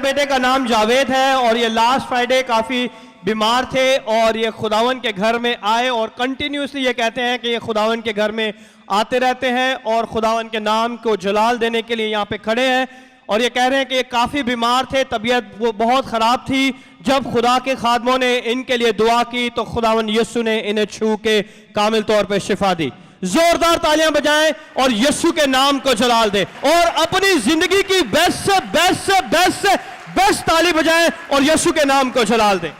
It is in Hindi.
बेटे का नाम जावेद है और ये लास्ट फ्राइडे काफ़ी बीमार थे और ये खुदावन के घर में आए और कंटिन्यूसली ये कहते हैं कि ये खुदावन के घर में आते रहते हैं और खुदावन के नाम को जलाल देने के लिए यहाँ पे खड़े हैं। और ये कह रहे हैं कि ये काफ़ी बीमार थे, तबीयत वो बहुत ख़राब थी। जब खुदा के खादमों ने इनके लिए दुआ की तो खुदावन यीशु ने इन्हें छू के कामिल तौर पे शिफा दी। जोरदार तालियां बजाएं और यीशु के नाम को जलाल दें और अपनी जिंदगी की बेस्ट ताली बजाएं और यीशु के नाम को जलाल दें।